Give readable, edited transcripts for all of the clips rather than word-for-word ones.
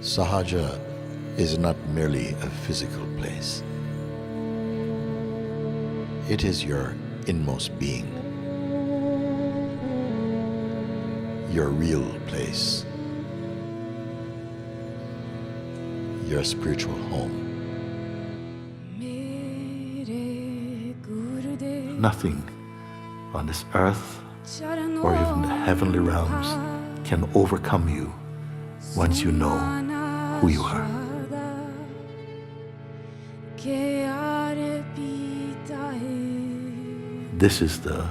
Sahaja is not merely a physical place. It is your inmost being, your real place, your spiritual home. Nothing on this earth or even the heavenly realms can overcome you once you know who you are. This is the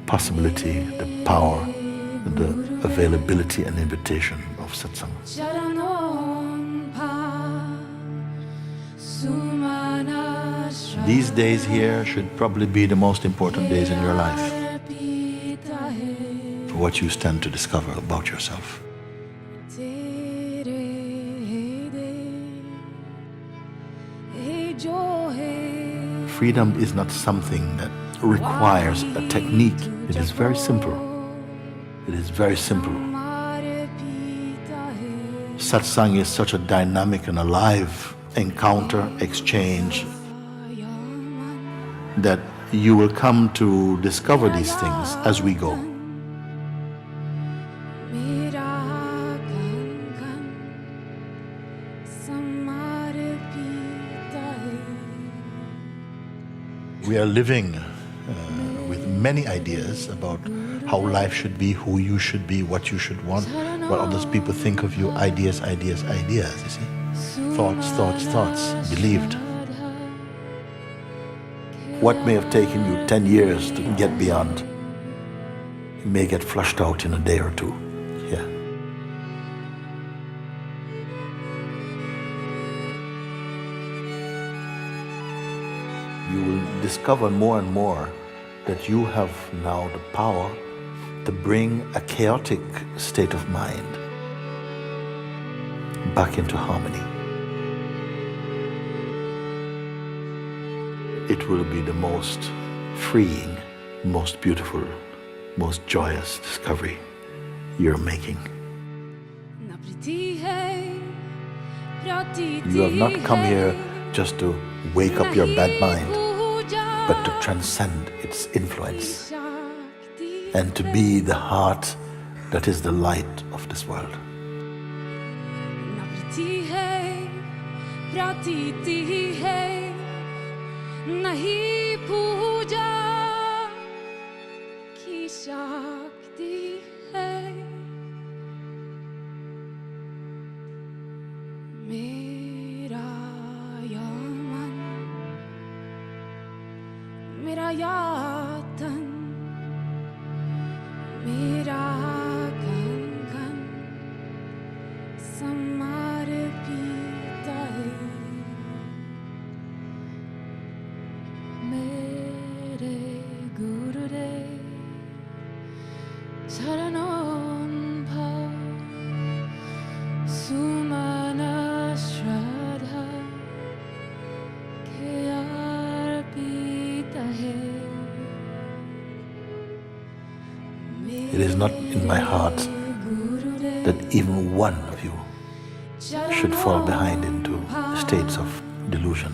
possibility, the power, the availability and invitation of satsang. These days here should probably be the most important days in your life for what you stand to discover about yourself. Freedom is not something that requires a technique. It is very simple. It is very simple. Satsang is such a dynamic and alive encounter, exchange, that you will come to discover these things as we go. We are living with many ideas about how life should be, who you should be, what you should want, what others people think of you, ideas, you see? Thoughts, believed. What may have taken you 10 years to get beyond, it may get flushed out in a day or two. Yeah. You will discover more and more that you have now the power to bring a chaotic state of mind back into harmony. It will be the most freeing, most beautiful, most joyous discovery you're making. You have not come here just to wake up your bad mind, but to transcend its influence and to be the heart that is the light of this world. नहीं पूजा की शक्ति है मेरा Yemen मेरा यातन मेरा कंगन समर्पित है मेरे गुरुदेव चरणोन्भव सुमन श्रद्धा के अर्पित है. It is not in my heart that even one of you should fall behind into states of delusion.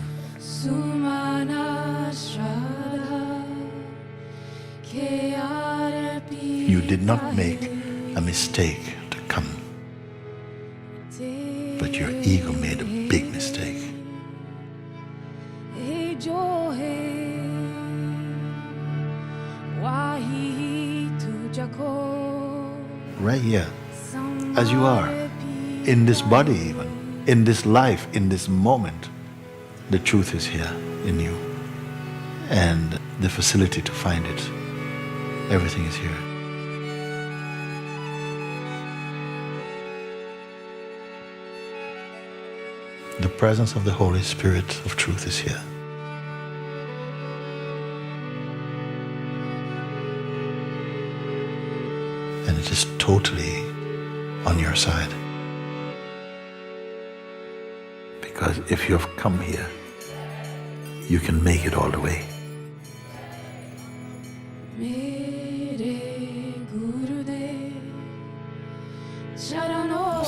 You did not make a mistake to come, but your ego made a big mistake. Right here, as you are, in this body even, in this life, in this moment, the truth is here in you, and the facility to find it, everything is here. The presence of the Holy Spirit of truth is here. And it is totally on your side. Because if you have come here, you can make it all the way.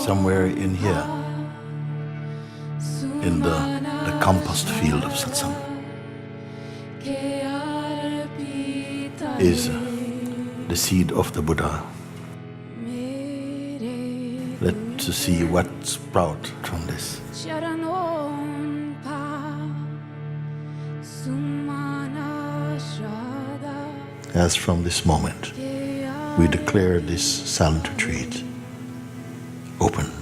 somewhere in here, in the compost field of satsang, is the seed of the Buddha. Let's see what sprouts from this. As from this moment, we declare this silent retreat open.